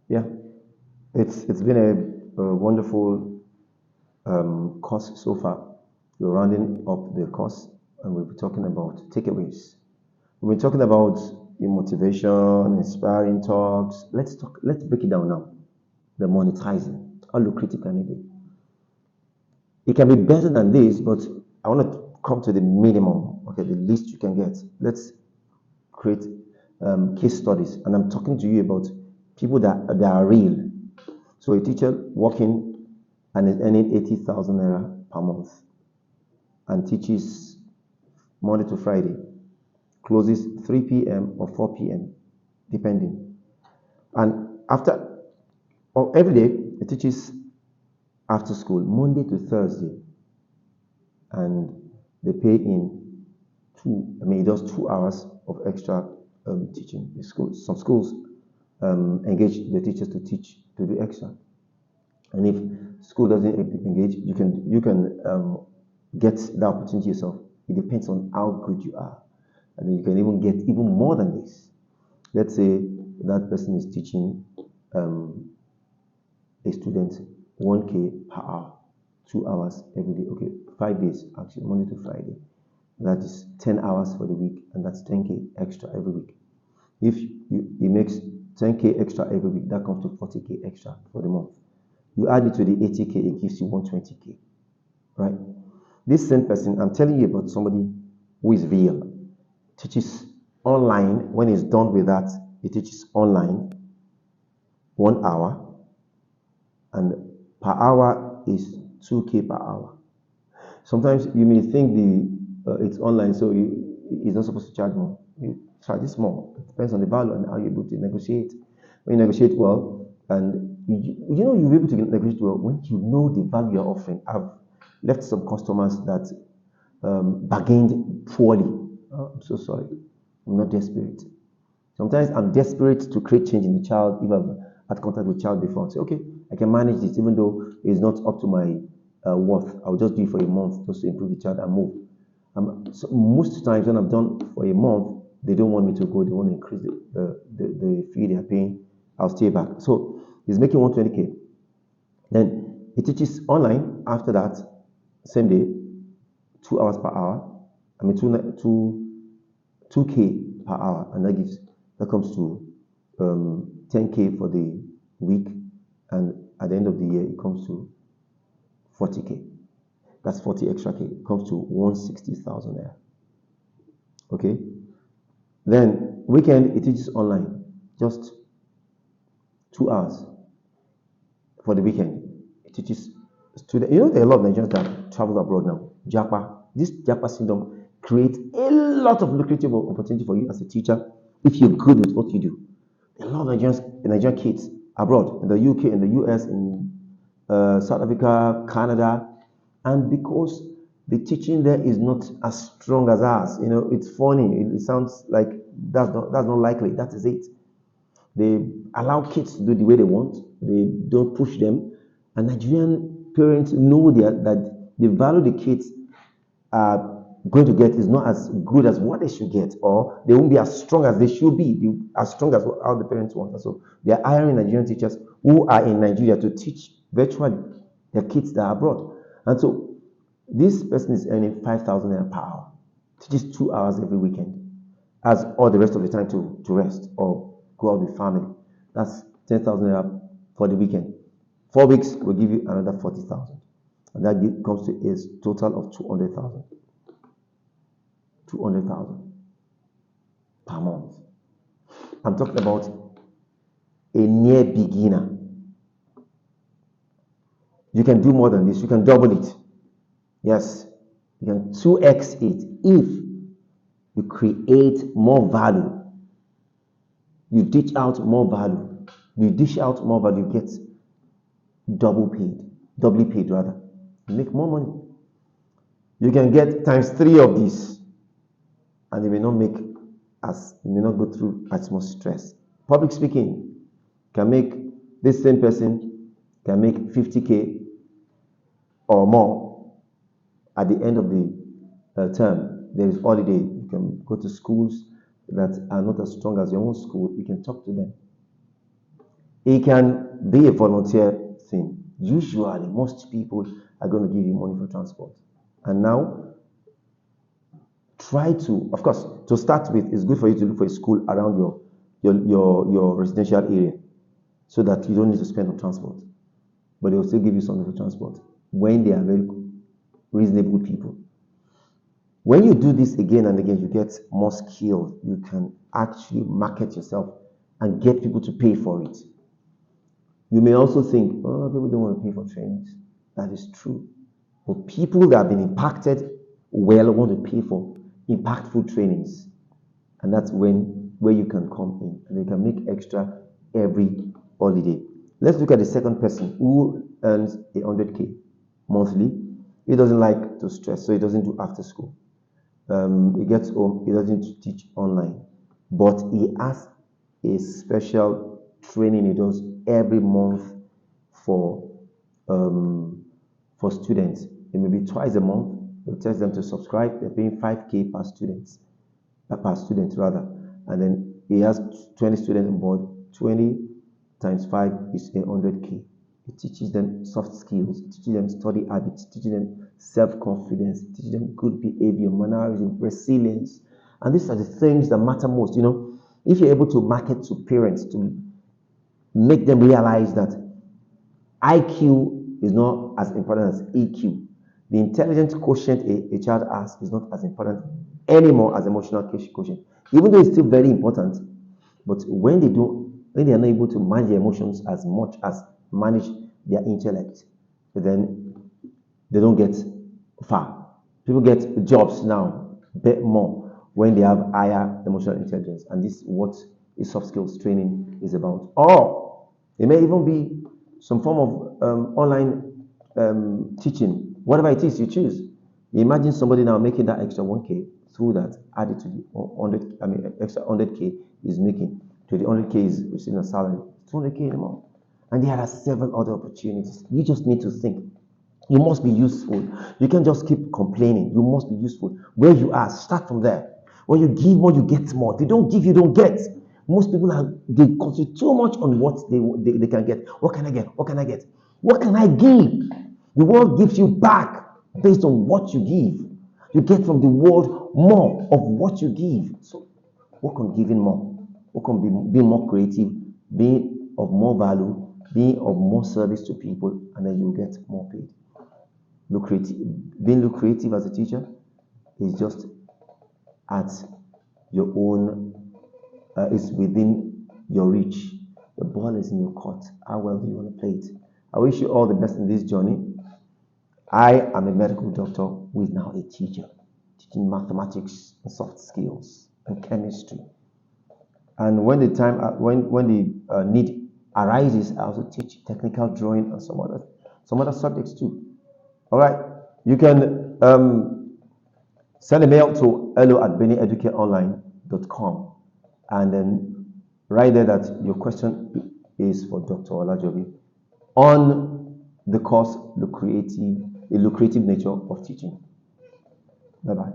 Yeah, it's been a wonderful course so far. We're rounding up the course, and we'll be talking about takeaways. We've been talking about motivation, inspiring talks. Let's talk. Let's break it down now. The monetizing. How lucrative can it be? It can be better than this, but I want to come to the minimum. Okay, the least you can get. Let's create case studies, and I'm talking to you about people that are real. So a teacher working and is earning 80,000 naira per month and teaches Monday to Friday, closes 3 p.m. or 4 p.m. depending. And after or every day he teaches after school, Monday to Thursday, and they pay in he does 2 hours of extra teaching. Some schools engage the teachers to teach to do extra. And if school doesn't engage, you can get the opportunity yourself. It depends on how good you are, and then you can even get even more than this. Let's say that person is teaching um, a student 1K per hour, 2 hours every day. Okay, 5 days actually, Monday to Friday. That is 10 hours for the week, and that's 10K extra every week. If he makes 10K extra every week, that comes to 40K extra for the month. You add it to the 80K, it gives you 120K, right? This same person, I'm telling you about somebody who is real, teaches online. When he's done with that, he teaches online 1 hour, and per hour is 2K per hour. Sometimes you may think it's online, so he's not supposed to charge more. You charge this more. It depends on the value and how you're able to negotiate. When you negotiate well, and you'll be able to negotiate well when you know the value you're offering. I've left some customers that bargained poorly. Oh, I'm so sorry. I'm not desperate. Sometimes I'm desperate to create change in the child if I've had contact with child before. Say, okay, I can manage this, even though it's not up to my worth. I'll just do it for a month just to improve the child and move. So most times when I'm done for a month, they don't want me to go. They want to increase the fee they are paying. I'll stay back. So he's making 120K. Then he teaches online after that, same day, 2 hours per hour. I mean, 2K per hour, and that comes to 10K for the week, and at the end of the year, it comes to 40K. That's 40 extra K. It comes to 160,000 there. Okay. Then weekend, it teaches online, just 2 hours for the weekend. It teaches students. You know, there are a lot of Nigerians that travel abroad now. Japa. This Japa syndrome creates a lot of lucrative opportunity for you as a teacher if you're good with what you do. A lot of Nigerian kids abroad, in the UK, in the US, in South Africa, Canada, and because the teaching there is not as strong as ours, it's funny. It sounds like that's not likely. That is it. They allow kids to do the way they want. They don't push them. And Nigerian parents know that the value the kids are going to get is not as good as what they should get, or they won't be as strong as they should be, as strong as how the parents want. And so they are hiring Nigerian teachers who are in Nigeria to teach virtually their kids that are abroad. And so this person is earning 5,000 naira per hour, teaches 2 hours every weekend, has all the rest of the time to rest or go out with family. That's 10,000 naira for the weekend. 4 weeks will give you another 40,000. And that comes to a total of 200,000. 200,000 per month. I'm talking about a near beginner. You can do more than this. You can double it. Yes, you can 2x it if you create more value. You dish out more value. You dish out more value, you get doubly paid rather. You make more money. You can get times 3 of this, and you may not go through as much stress. Public speaking can make this same person can make 50K or more at the end of the term. There is holiday. You can go to schools that are not as strong as your own school. You can talk to them. It can be a volunteer thing. Usually, most people are going to give you money for transport. And now, try to, of course, to start with, it's good for you to look for a school around your residential area so that you don't need to spend on transport. But they will still give you something for transport when they are very reasonable people. When you do this again and again, you get more skilled. You can actually market yourself and get people to pay for it. You may also think, oh, people don't want to pay for trainings. That is true. But people that have been impacted well want to pay for impactful trainings. And that's where you can come in and they can make extra every holiday. Let's look at the second person who earns 100K monthly. He doesn't like to stress, so he doesn't do after school. He gets home, he doesn't teach online, but he has a special training he does every month for students. It may be twice a month. He tells them to subscribe. They're paying 5K per student, rather, and then he has 20 students on board. 20 times 5 is 100K. It teaches them soft skills, it teaches them study habits, it teaches them self-confidence, it teaches them good behavior, mannerism, resilience. And these are the things that matter most. If you're able to market to parents to make them realize that IQ is not as important as EQ. The intelligence quotient a child has is not as important anymore as emotional quotient, even though it's still very important. But when they are not able to manage their emotions as much as manage their intellect, then they don't get far. People get jobs now, bet more when they have higher emotional intelligence, and this is what a soft skills training is about. Or it may even be some form of online teaching, whatever it is you choose. You imagine somebody now making that extra 1K through that, added to the 100, extra 100K is making. To the 100K is receiving a salary, 200K in a month. And there are several other opportunities. You just need to think. You must be useful. You can't just keep complaining. You must be useful. Where you are, start from there. When you give more, you get more. If you don't give, you don't get. Most people they concentrate too much on what they can get. What can I get? What can I get? What can I give? The world gives you back based on what you give. You get from the world more of what you give. So work on giving more. Work on being more creative, being of more value, being of more service to people, and then you'll get more paid. Being lucrative as a teacher is just at your own, it's within your reach. The ball is in your court. How well do you want to play it? I wish you all the best in this journey. I am a medical doctor who is now a teacher, teaching mathematics and soft skills and chemistry. And when the need arises, I also teach technical drawing and some other subjects too. All right, you can send a mail to hello@benieducateonline.com and then write there that your question is for Dr. Olajobi on the course, the lucrative nature of teaching. Bye-bye.